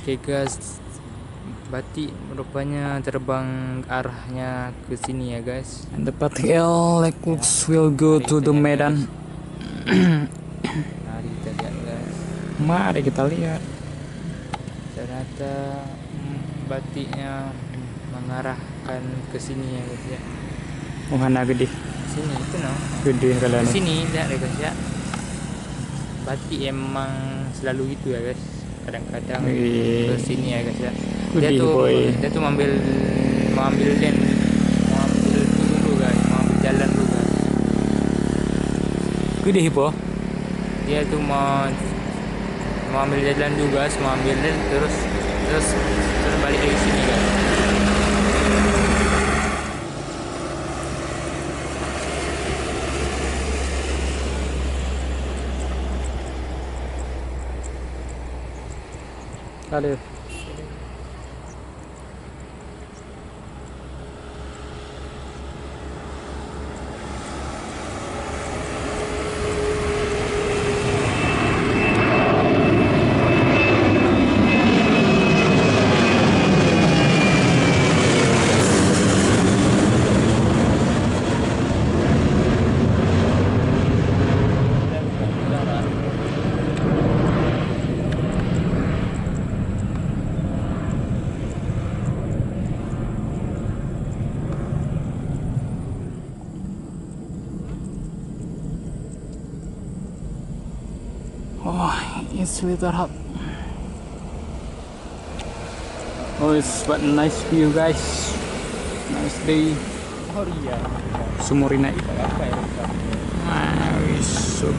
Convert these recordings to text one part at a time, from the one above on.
Oke guys, batik rupanya terbang arahnya ke sini ya guys. And the particle like will go Mari to kita the lihat, Medan. Mari kita lihat guys. Mari kita lihat. Ternyata batiknya mengarahkan ke sini ya guys ya. Mana gede, Sini itu no. gede kalian. Ke sini lihat ya guys ya. Batik emang selalu gitu ya guys. Kadang-kadang ke sini ya guys ya. Gede boy. Dia tuh mengambil lane, mengambil itu dulu guys, mengambil jalan dulu guys. Gede hipo. Dia tuh mau ambil jalan juga, mau ambil lane terus balik lagi sini guys. Kali. Oh, it's little hot. Oh, it's what nice view guys. Nice day. Oh iya. Sumurina. Apa ya? So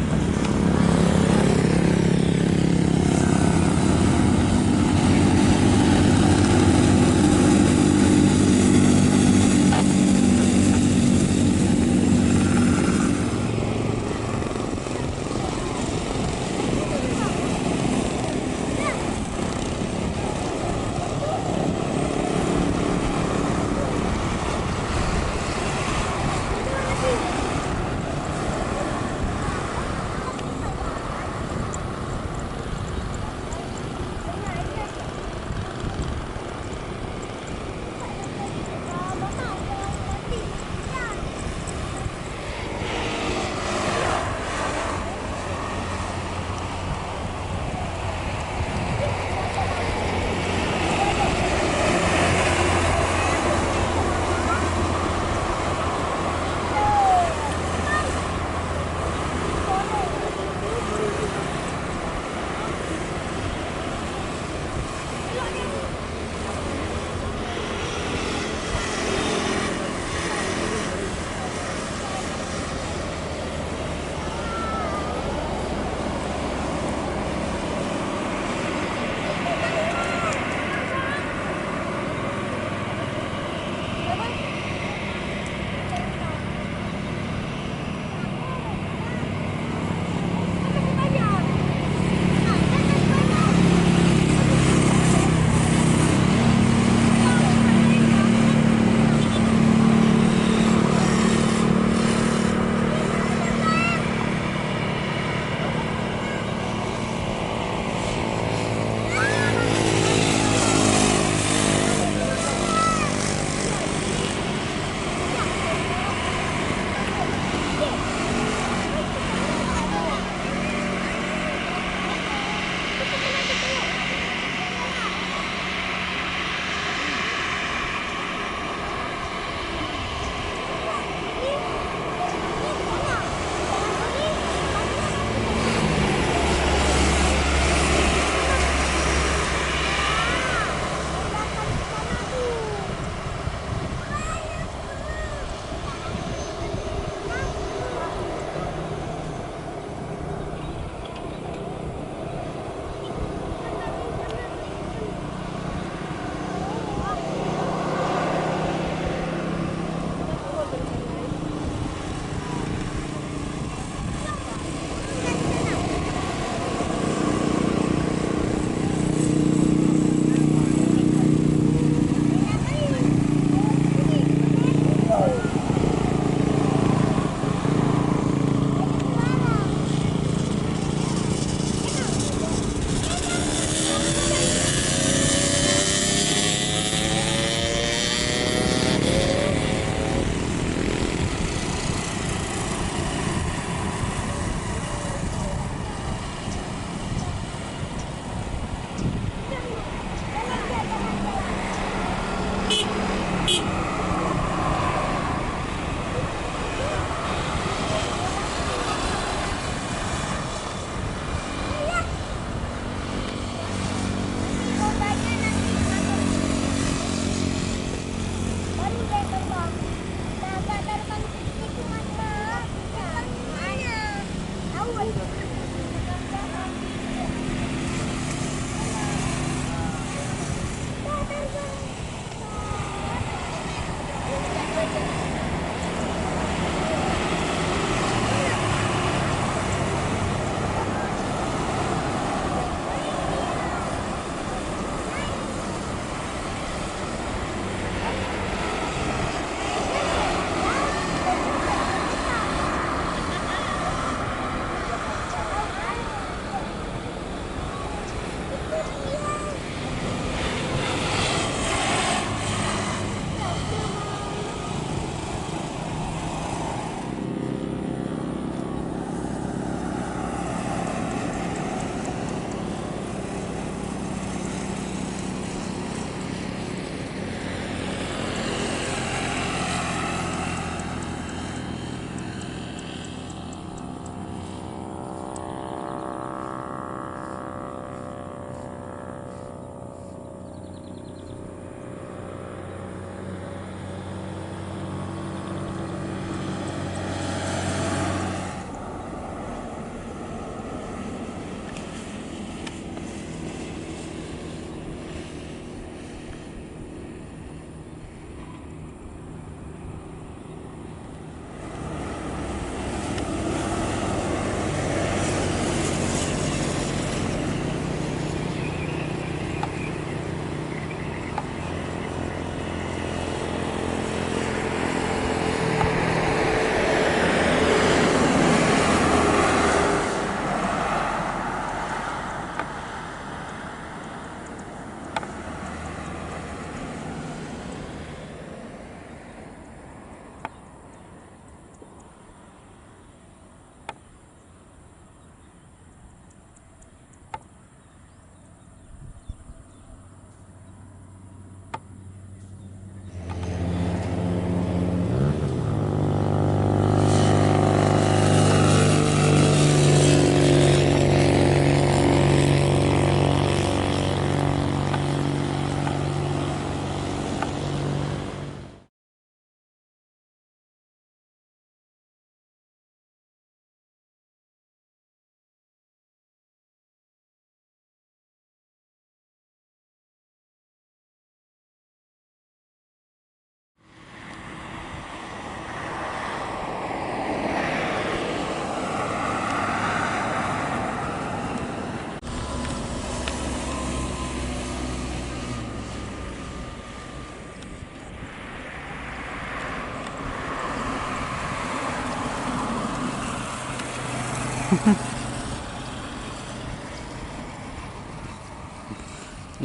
Ini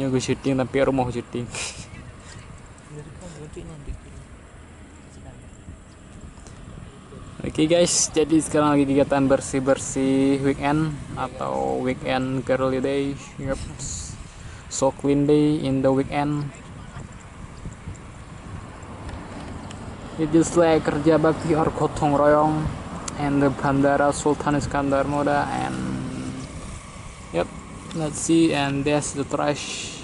gue syuting tapi rumah syuting. Oke guys, jadi sekarang lagi kegiatan bersih-bersih weekend atau weekend girly day. Yep. So clean day in the weekend. It just like kerja bakti or gotong royong and the Bandara Sultan Iskandar Muda, and yep, let's see, and there's the trash.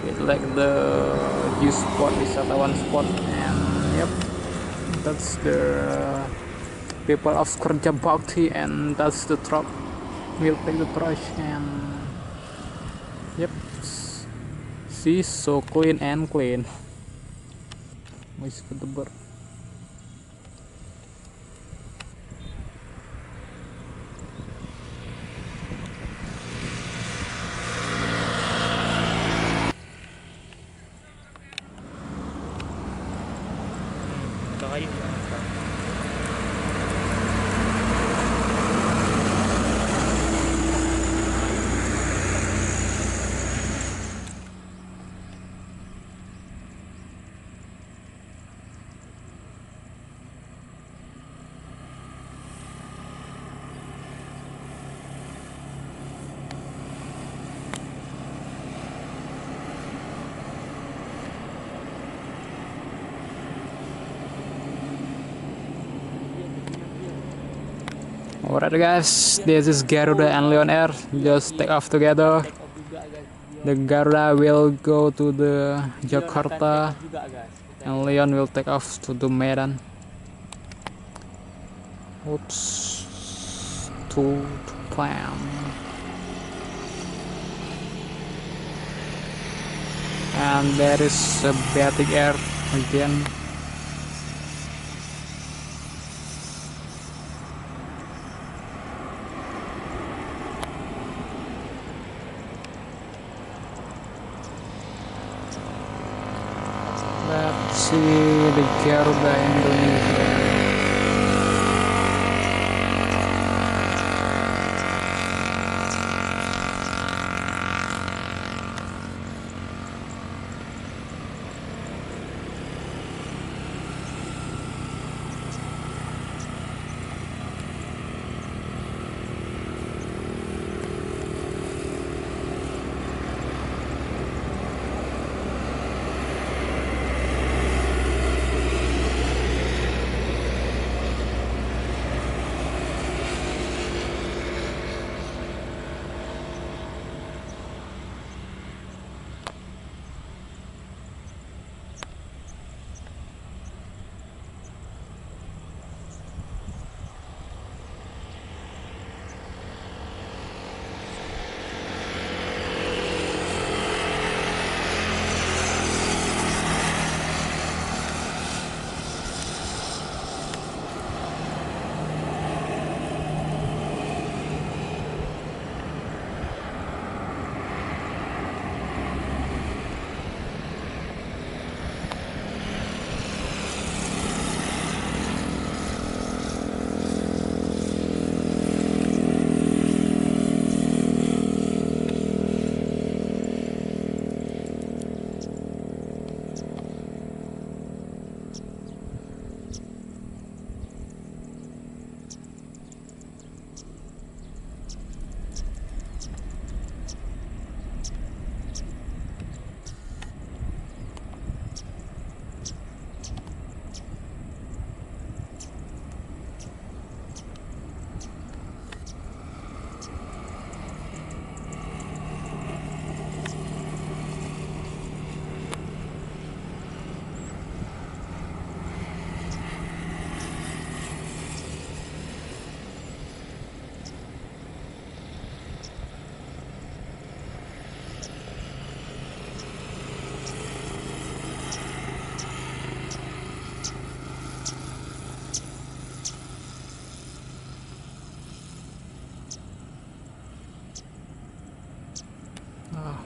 It's like the view spot, wisatawan spot, and yep, that's the people of kerja bakti, and that's the truck will take the trash, and yep, see, so clean and clean. Wis ketebar. Kayu. Alright guys, this is Garuda and Lion Air. Just take off together. The Garuda will go to the Jakarta and Leon will take off to the Medan. Oops, to plan. And there is a Batik Air again. Let's see the Garuda Indonesia.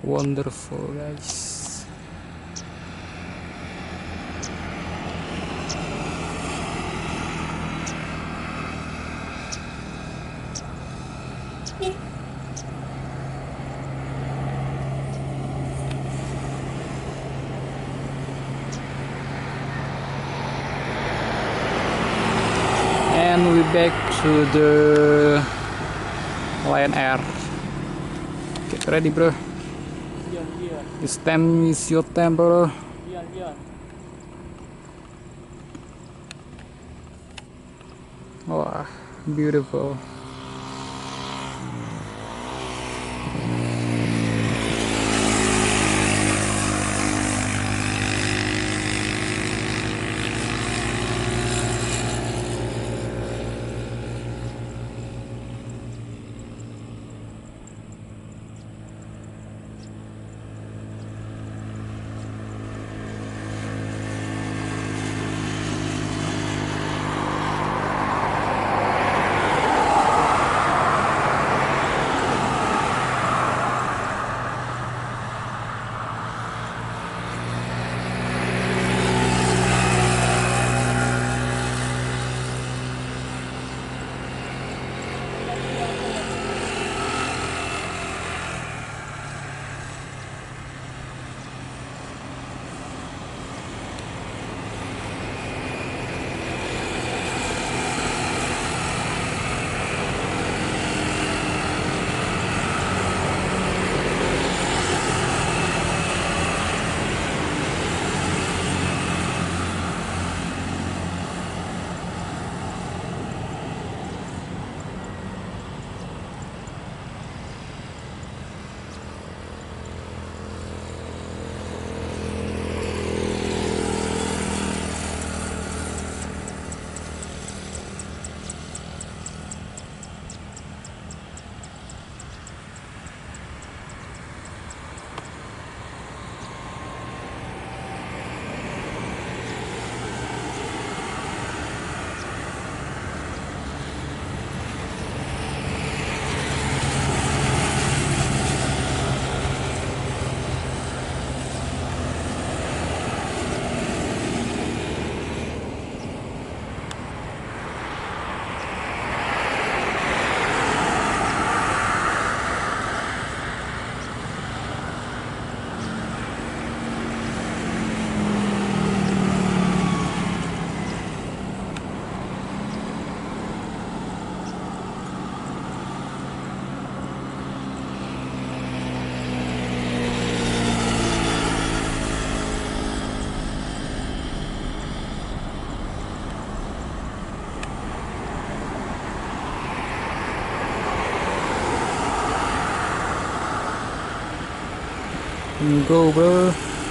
Wonderful guys. back to the Lion Air. Get ready, bro. Yeah. This time is your time, bro. Yeah. Wah, beautiful. Go, bro.